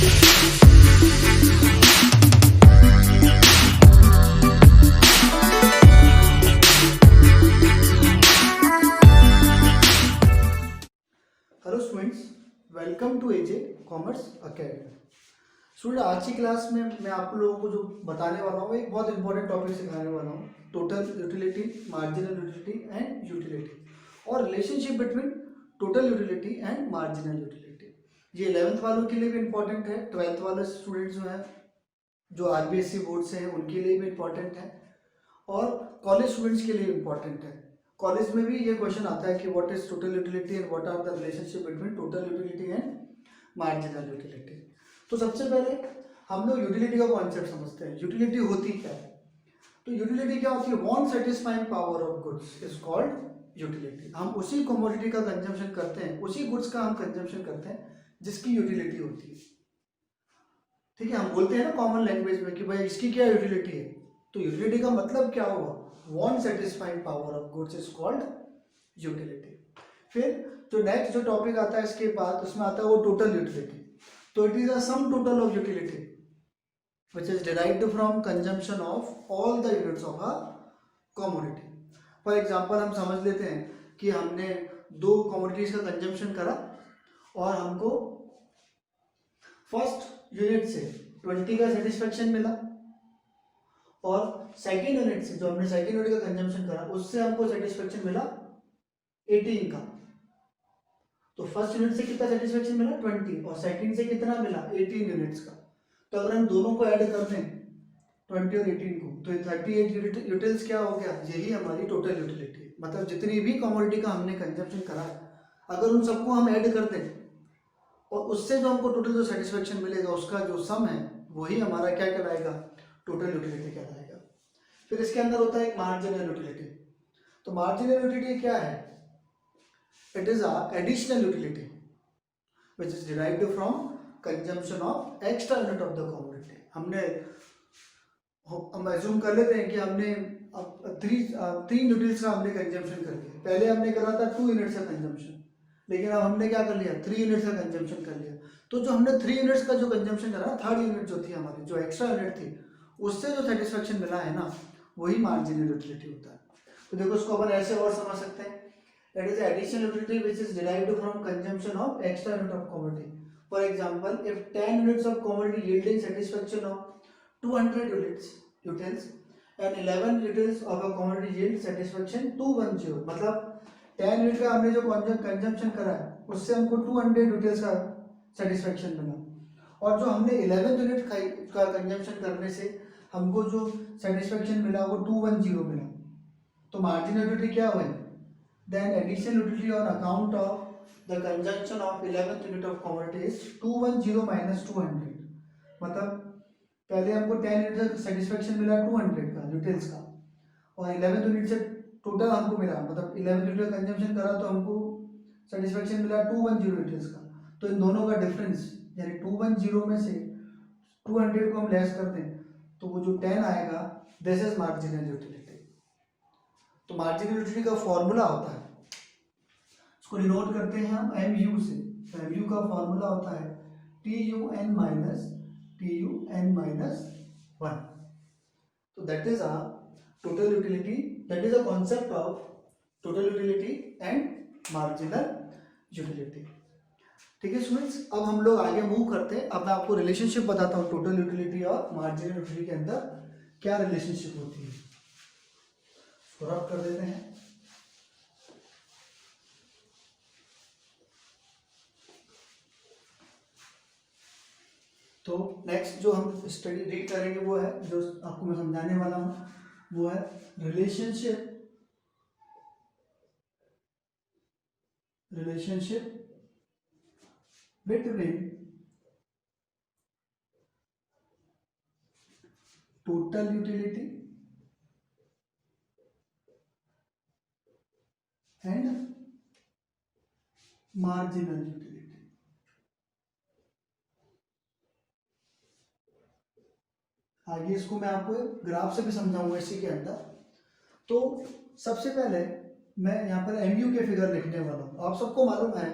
Hello students, welcome to AJ commerce academy. Student, आज की class में मैं आप लोगों को जो बताने वाला हूँ एक बहुत इंपॉर्टेंट टॉपिक सिखाने वाला हूँ, total utility, marginal utility and utility, और relationship between total utility and marginal utility. ये 11th वालों के लिए भी इंपॉर्टेंट है, 12th वाले स्टूडेंट्स जो हैं जो आरबीएससी बोर्ड से हैं उनके लिए भी इम्पॉर्टेंट है, और कॉलेज स्टूडेंट्स के लिए इम्पॉर्टेंट है। कॉलेज में भी ये क्वेश्चन आता है कि what is total utility and what are the relationship between total utility and marginal utility. तो सबसे पहले हम लोग यूटिलिटी का कॉन्सेप्ट समझते हैं। यूटिलिटी होती क्या है? तो यूटिलिटी क्या होती है? Want satisfying power of goods is called utility. हम उसी कमोडिटी का कंजम्पशन करते हैं, उसी गुड्स का हम कंजम्पशन करते हैं जिसकी यूटिलिटी होती है। ठीक है, हम बोलते हैं ना कॉमन लैंग्वेज में कि भाई इसकी क्या यूटिलिटी है, तो यूटिलिटी का मतलब क्या हुआ? Want satisfying power of goods is called utility. फिर जो नेक्स्ट जो टॉपिक आता है इसके बाद, उसमें आता है वो टोटल यूटिलिटी। तो it is a sum total of utility which is derived from consumption of all the units of a commodity. For example हम समझ लेते हैं कि हमने दो कमोडिटीज का कंजम्पशन करा और हमको फर्स्ट यूनिट से 20 का सेटिस्फेक्शन मिला, और सेकेंड यूनिट से, जो हमने सेकेंड यूनिट का कंजम्पशन करा, उससे हमको सेटिस्फेक्शन मिला 18 का। तो फर्स्ट यूनिट से कितना सेटिस्फेक्शन मिला? 20, और सेकंड से कितना मिला? 18 यूनिट्स का। तो अगर हम दोनों को ऐड कर दें 20 और 18 को, तो 38 यूटिल्स क्या हो गया? यही हमारी टोटल यूटिलिटी है। मतलब जितनी भी कमोडिटी का हमने कंजम्पशन करा है, अगर उन सबको हम ऐड कर दें और उससे जो हमको टोटल जो सेटिस्फेक्शन मिलेगा, उसका जो सम है, वही हमारा क्या कहलाएगा? टोटल यूटिलिटी कहलाएगा। फिर इसके अंदर होता है एक मार्जिनल यूटिलिटी। तो मार्जिनल यूटिलिटी क्या है? It is a additional utility which is derived from consumption of extra unit of the commodity। हम एज्यूम कर लेते हैं कि हमने अब तीन यूनिट्स का हमने कंजम्पशन कर लिया। पहले हमने करा था 2 यूनिट्स का कंजम्पशन, लेकिन अब हमने क्या कर लिया? 3 यूनिट्स का कंजम्पशन कर लिया। तो जो हमने 3 यूनिट्स का जो कंजम्पशन करा, थर्ड यूनिट जो थी हमारी, जो एक्स्ट्रा यूनिट थी, उससे जो सेटिस्फेक्शन मिला है ना, वही मार्जिनल यूटिलिटी होता है। तो देखो, इसको अपन ऐसे और समझ सकते हैं, that is additional utility which is derived from consumption of extra unit of commodity. For example, if 10 units of commodity yielding satisfaction of 200 utils and 11 utils of a commodity yield satisfaction 210, मतलब 10 unit का हमने जो consumption करा है, उससे हमको 200 utils का satisfaction मिला, और जो हमने 11 यूनिट का कंजम्पशन करने से हमको जो सेटिस्फेक्शन मिला वो 210 मिला। तो मार्जिनल यूटिलिटी क्या हुई? Then additional utility on account of the consumption of 11th unit of commodity is 210 minus 200। मतलब पहले हमको 10 यूनिट का सेटिस्फेक्शन मिला 200 का यूटिल्स का, और 11th यूनिट से टोटल हमको मिला, मतलब 11th यूनिट का कंजम्पशन करा तो हमको सेटिस्फेक्शन मिला 210 यूटिल्स का। तो इन दोनों का डिफरेंस, यानी 210 में से 200 को हम लेस कर दें तो वो जो 10 आएगा, दिस इज मार्जिनल यूटिलिटी। तो मार्जिनल यूटिलिटी का फॉर्मूला होता है, इसको डिनोट करते हैं हम MU से। तो MU का फॉर्मूला होता है TUN माइनस 1। तो that is a total utility, that is a concept of total utility and marginal utility. ठीक है स्टूडेंट्स, अब हम लोग आगे मूव करते हैं। अब मैं आपको रिलेशनशिप बताता हूँ टोटल यूटिलिटी और मार्जिनल यूटिलिटी के अंदर क्या रिलेशनशिप होती है। इसको रब कर देते हैं। तो नेक्स्ट जो हम स्टडी रीड करेंगे वो है, जो आपको मैं समझाने वाला हूँ, वो है relationship between total utility and marginal utility. आगे इसको मैं आपको ग्राफ से भी समझाऊंगा इसी के अंदर। तो सबसे पहले मैं यहाँ पर MU के फिगर लिखने वाला हूँ। आप सबको मालूम है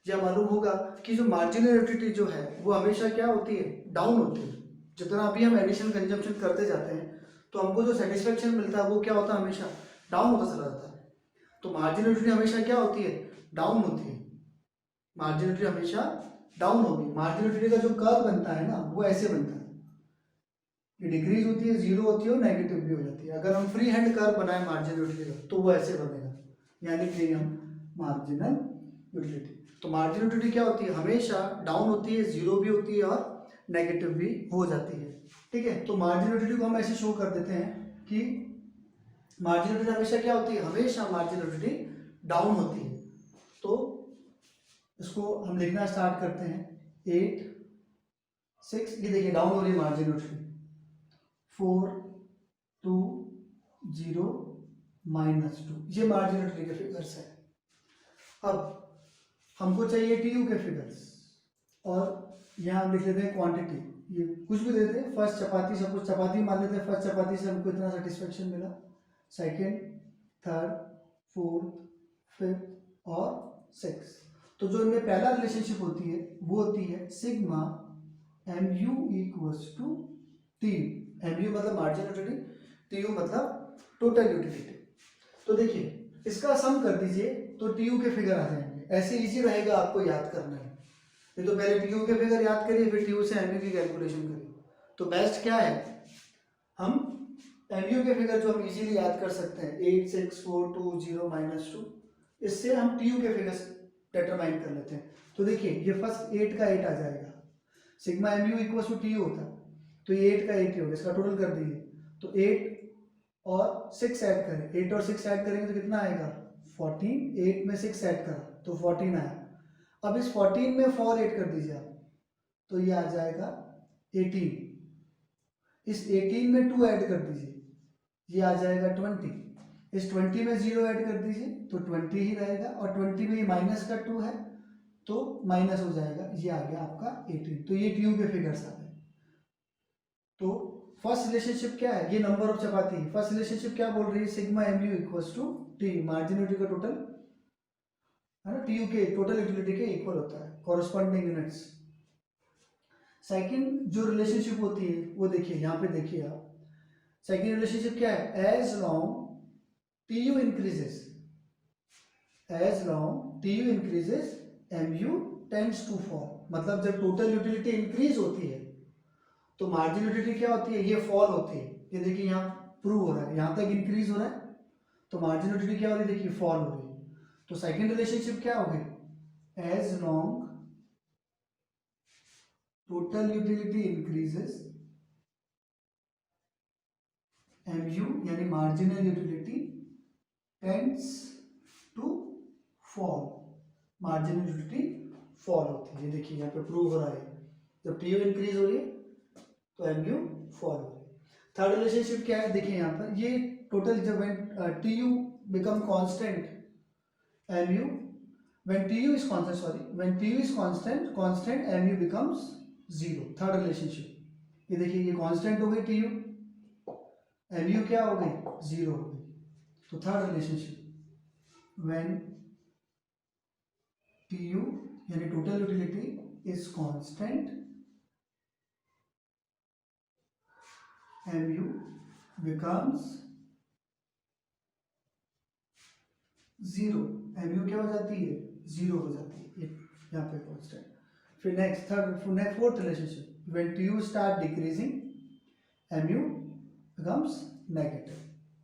यह मालूम होगा कि जो मार्जिनल यूटिलिटी जो है वो हमेशा क्या होती है, डाउन होती है। जितना भी हम एडिशनल कंजम्पशन करते जाते हैं तो हमको जो सेटिस्फेक्शन मिलता है वो क्या होता है, हमेशा डाउन होता चला जाता है। तो मार्जिनल यूटिलिटी हमेशा क्या होती है, डाउन होती है। मार्जिनल यूटिलिटी हमेशा डाउन होगी। मार्जिनल यूटिलिटी का जो कर्व बनता है ना वो ऐसे बनता है, ये डिक्रीज होती है, जीरो होती है और नेगेटिव भी हो जाती है। अगर हम फ्री हैंड कर्व बनाए मार्जिनल यूटिलिटी का तो वो ऐसे बनेगा, यानी कि हम मार्जिनल यूटिलिटी। तो मार्जिनल यूटिलिटी क्या होती है, हमेशा डाउन होती है, जीरो भी होती है और नेगेटिव भी हो जाती है। ठीक है, तो मार्जिनल यूटिलिटी को हम ऐसे शो कर देते हैं कि मार्जिनल यूटिलिटी हमेशा क्या होती है, हमेशा मार्जिनल यूटिलिटी डाउन होती है। तो इसको हम लिखना स्टार्ट करते हैं, 8 6, ये देखिए डाउन हो रही है मार्जिनल यूटिलिटी, 4 2 0 -2, ये मार्जिनल यूटिलिटी के फिगर्स है। अब हमको चाहिए टीयू के फिगर्स, और यहाँ हम लिख लेते हैं क्वांटिटी, ये कुछ भी देते हैं। फर्स्ट चपाती, सब कुछ चपाती मान लेते हैं। फर्स्ट चपाती से हमको इतना सेटिस्फेक्शन मिला, सेकंड, थर्ड, फोर्थ, फिफ्थ और सिक्स। तो जो इनमें पहला रिलेशनशिप होती है वो होती है sigma mu equals to T. mu मतलब मार्जिनल यूटिलिटी, टीयू मतलब टोटल यूटिलिटी। तो देखिए इसका सम कर दीजिए तो टीयू के फिगर आ जाएंगे। ऐसे इजी रहेगा आपको याद करना है। ये तो पहले टीयू के फिगर याद करिए, फिर टीयू से एमयू की कैलकुलेशन करिए। तो बेस्ट क्या है, हम एमयू के फिगर जो हम इजीली याद कर सकते हैं, 8 6 4 2 0 -2, इससे हम टीयू के फिगर डिटरमाइन कर लेते हैं। तो देखिए ये फर्स्ट 8 का 8 आ जाएगा, sigma MU equal to TU होता, तो ये 8 का 8 ही होगा, इसका टोटल कर दीजिए। तो 8 और 6 ऐड करें, 8 और 6 ऐड करेंगे तो कितना आएगा, 14। 8 में 6 ऐड करा तो 14 आया। अब इस 14 में 4 ऐड कर दीजिए आप, तो ये आ जाएगा 18। इस 18 में 2 ऐड कर दीजिए, ये आ जाएगा 20। इस 20 में 0 ऐड कर दीजिए तो 20 ही रहेगा, और 20 में ये माइनस का 2 है तो माइनस हो जाएगा, ये आ गया आपका 18। तो ये टीयू के फिगर्स आ गए। तो फर्स्ट रिलेशनशिप क्या है, ये number of chapati. First relationship क्या बोल रही है, sigma MU equals to T, marginal utility का टोटल है ना, टीयू के टोटल यूटिलिटी के इक्वल होता है, कॉरस्पॉन्डिंग यूनिट्स। सेकंड जो रिलेशनशिप होती है वो देखिए, यहाँ पे देखिए आप, सेकंड रिलेशनशिप क्या है, as long TU increases, as long TU increases MU tends to fall. मतलब जब टोटल यूटिलिटी इंक्रीज होती है तो मार्जिनल यूटिलिटी क्या होती है, ये फॉल होती है। ये देखिए यहाँ प्रूव हो रहा है, यहाँ तक इंक्रीज हो रहा है तो मार्जिनल यूटिलिटी क्या हो रही है, देखिए फॉल हो रही है। तो सेकंड रिलेशनशिप क्या हो गई, as long total utility increases MU यानी marginal utility tends to fall, marginal utility fall होती है। ये देखिए यहाँ पे प्रूव हो रहा है, जब टीयू इंक्रीज हो रही है तो एमयू फॉल हो रही है। थर्ड रिलेशनशिप क्या है, देखिए यहाँ पर, ये टोटल जब TU become constant mu, when tu is constant, sorry, when tu is constant mu becomes 0। Third relationship, ये देखिए ये कांस्टेंट हो गई tu, mu क्या हो गई, 0 हो गई। तो थर्ड रिलेशनशिप, when tu यानी total utility is constant mu becomes 0। mu क्या हो जाती है, 0 हो जाती है, यहाँ पे कांस्टेंट। फिर next fourth relationship, when tu start decreasing mu becomes negative.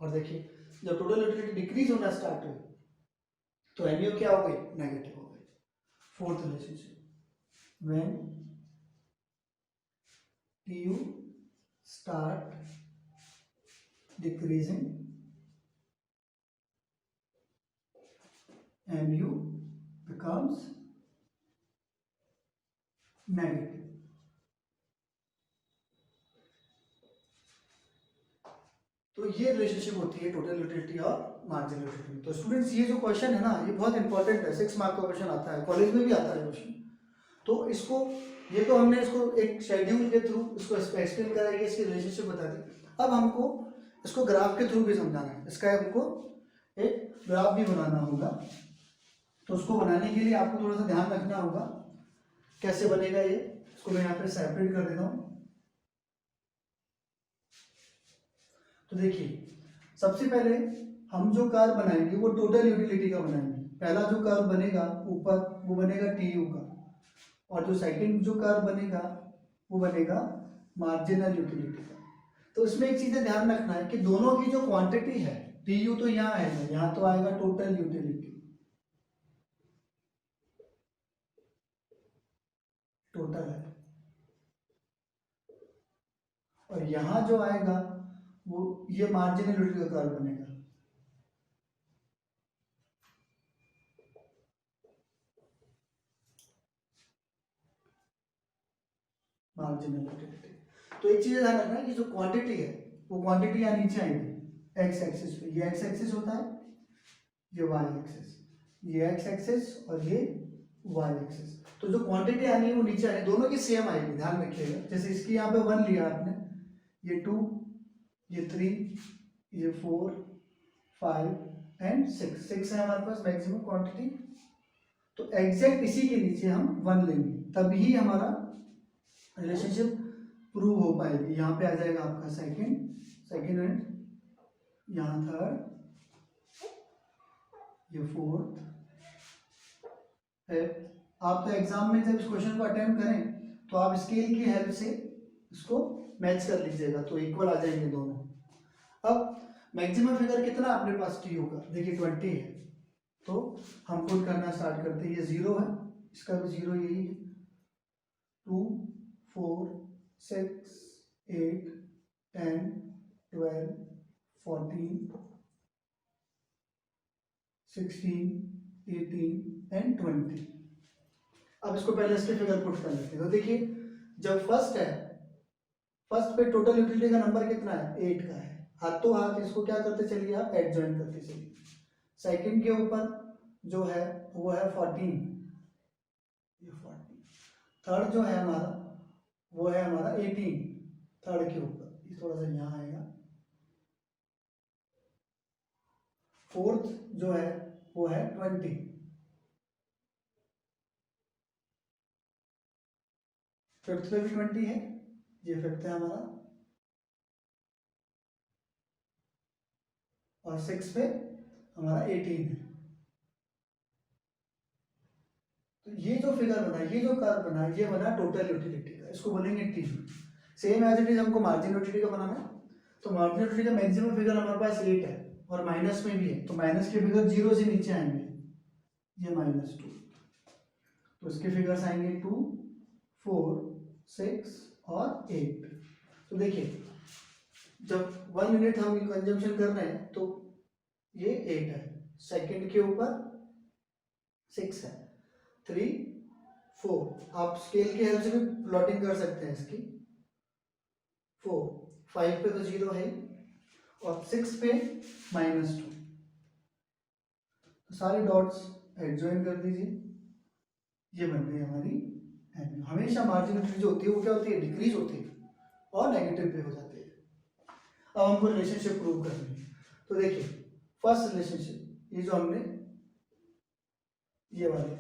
और देखिए जब टोटल यूटिलिटी डिक्रीज होना स्टार्ट हुई तो mu क्या हो गई, नेगेटिव हो गई। Fourth relationship, when tu start decreasing mu becomes negative। तो ये रिलेशनशिप होती है टोटल यूटिलिटी और मार्जिनल यूटिलिटी। तो स्टूडेंट्स ये जो क्वेश्चन है ना, ये बहुत इंपॉर्टेंट है, 6 मार्क का क्वेश्चन आता है, कॉलेज में भी आता है क्वेश्चन। तो इसको, ये तो हमने इसको एक शेड्यूल के थ्रू इसको एक्सप्लेन करा है, इसकी रिलेशनशिप बता दी। अब हमको इसको ग्राफ के थ्रू भी समझाना है, इसका हमको एक ग्राफ भी बनाना होगा। तो उसको बनाने के लिए आपको थोड़ा सा ध्यान रखना होगा कैसे बनेगा ये। इसको मैं यहाँ पे सेपरेट कर देता हूँ। तो देखिए सबसे पहले हम जो कर्व बनाएंगे वो टोटल यूटिलिटी का बनाएंगे। पहला जो कर्व बनेगा ऊपर वो बनेगा टीयू का, और जो सेकंड जो कर्व बनेगा वो बनेगा मार्जिनल यूटिलिटी का। तो इसमें एक चीज़ ध्यान रखना है कि दोनों की जो क्वांटिटी है, टीयू तो यहाँ आएगा, यहाँ तो आएगा टोटल यूटिलिटी, टोटल है, और यहाँ जो आएगा वो ये मार्जिनल यूटिलिटी का कर्व बनेगा। Marginal utility. तो एक चीज ध्यान रखना है कि जो क्वांटिटी है वो क्वांटिटी यहाँ नीचे आएगी एक्स एक्सिस पे। ये एक्स एक्सिस होता है, ये वाई एक्सिस, ये एक्स एक्सिस और ये वाई एक्सिस। तो जो क्वांटिटी आनी है वो नीचे आनी है, दोनों की सेम आएगी, ध्यान रखिएगा। जैसे इसकी यहाँ पे 1 लिया आपने, ये 2, ये 3, ये 4, 5 एंड 6 है हमारे पास मैक्सिमम क्वांटिटी। तो एग्जैक्ट इसी के नीचे हम 1 लेंगे, तभी हमारा रिलेशनशिप प्रूव हो पाएगी। यहाँ पे आ जाएगा आपका सेकंड एंड यहाँ थर्ड, ये फोर्थ, फिफ्थ। आप तो एग्जाम में जब इस क्वेश्चन को अटेम्प्ट करें तो आप स्केल की हेल्प से इसको मैच कर लीजिएगा, तो इक्वल आ जाएंगे दोनों। अब मैक्सिमम फिगर कितना अपने पास टी होगा, देखिए 20 है, तो हम पुट करना स्टार्ट करते हैं। ये 0 है, इसका भी 0 यही है, 2, 4, 6, 8, 10, 12, 14, 16, 18 एंड 20। अब इसको पहले इसके फिगर पुट कर लेते हैं। तो देखिए जब फर्स्ट है, फर्स्ट पे टोटल यूटिलिटी का नंबर कितना है, 8 का है, हाथों हाथ इसको क्या करते चलिए आप, एड ज्वाइन करते चलिए। सेकंड के ऊपर जो है वो है 14, ये 14। थर्ड जो है हमारा वो है हमारा 18, थर्ड के ऊपर, ये थोड़ा सा यहाँ आएगा। फोर्थ जो है वो है 20, फिफ्थ पे भी 20 है, ये फिफ्थ है हमारा, और सिक्स पे हमारा 18 है। तो ये जो फिगर बना, ये जो कर्व बना, ये बना टोटल यूटिलिटी का, इसको बोलेंगे T. Same as it is हमको मार्जिन यूटिलिटी का बनाना है। तो मार्जिन यूटिलिटी का मैक्सिमम फिगर हमारे पास 8 है, और माइनस में भी है, तो माइनस के फिगर 0 से नीचे आएंगे, ये -2, तो इसके फिगर्स आएंगे 2, 4, 6 और 8। तो देखिए जब 1 यूनिट हम कंजम्पशन कर रहे हैं तो ये 8 है, सेकंड के ऊपर 6 है, 3, 4, आप स्केल की हेल्प से भी प्लॉटिंग कर सकते हैं इसकी। 4, 5 पे तो 0 है, और 6 पे -2। तो सारे डॉट्स एडजॉइन कर दीजिए, ये बन गई हमारी एमयू। हमेशा मार्जिन जो होती है वो क्या होती है, डिक्रीज होती है और नेगेटिव पे हो जाती है। अब हमको रिलेशनशिप प्रूव करनी है। तो देखिए फर्स्ट रिलेशनशिप, ये जो हमने ये वाले,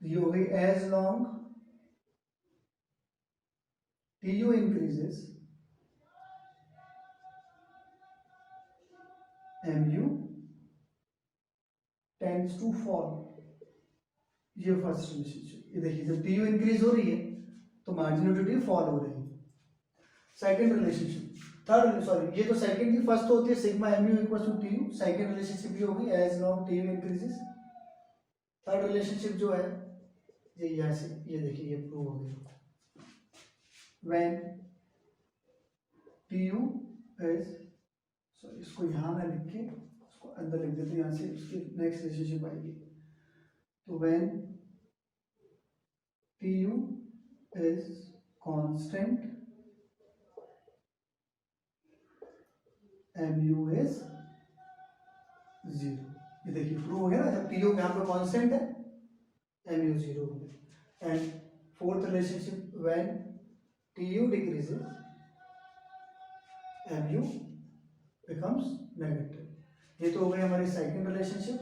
ये हो गई as long TU increases MU tends to fall, ये फर्स्ट रिलेशनशिप। ये देखिए जब टीयू इंक्रीज हो रही है तो मार्जिन यूटिलिटी फॉल हो रही है। सेकंड रिलेशनशिप, थर्ड सॉरी, ये तो सेकंड की, फर्स्ट तो होती है sigma MU equals to TU, second relationship ये होगी as long TU increases. Third relationship जो है ये यहाँ से, ये देखिए ये प्रूव हो गया, व्हेन टीयू इज, सॉरी इसको यहाँ मैं लिख के इसको अंदर लिख देते हैं, यहाँ से उसकी नेक्स्ट रिलेशनशिप आएगी। तो when TU is constant mu is 0। ये देखिए प्रूव हो गया ना, जब टीयू यहाँ पे कांस्टेंट है mu 0 हो गया। And fourth relationship, when TU decreases mu becomes negative. ये तो हो गई हमारी सेकंड रिलेशनशिप।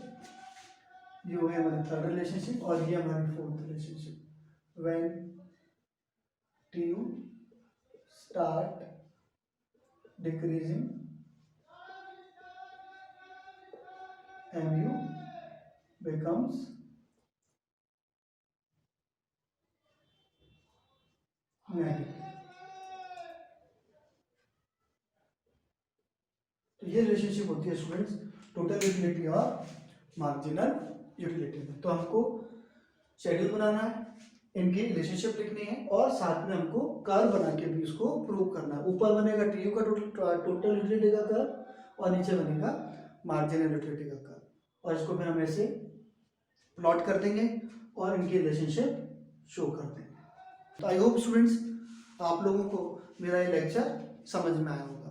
ये हो गई हमारी थर्ड रिलेशनशिप और ये हमारी fourth relationship. When TU start decreasing MU becomes negative. तो ये रिलेशनशिप होती है स्टूडेंट्स टोटल यूटिलिटी और मार्जिनल यूटिलिटी में। तो हमको शेड्यूल बनाना है, इनकी रिलेशनशिप लिखनी है और साथ में हमको कर्व बना के भी उसको प्रूव करना है। ऊपर बनेगा TU का टोटल यूटिलिटी का कर्व और नीचे बनेगा मार्जिनल यूटिलिटी का कर्व और इसको फिर हम ऐसे प्लॉट कर देंगे और इनकी रिलेशनशिप शो कर देंगे। तो आई होप स्टूडेंट्स आप लोगों को मेरा ये लेक्चर समझ में आया होगा।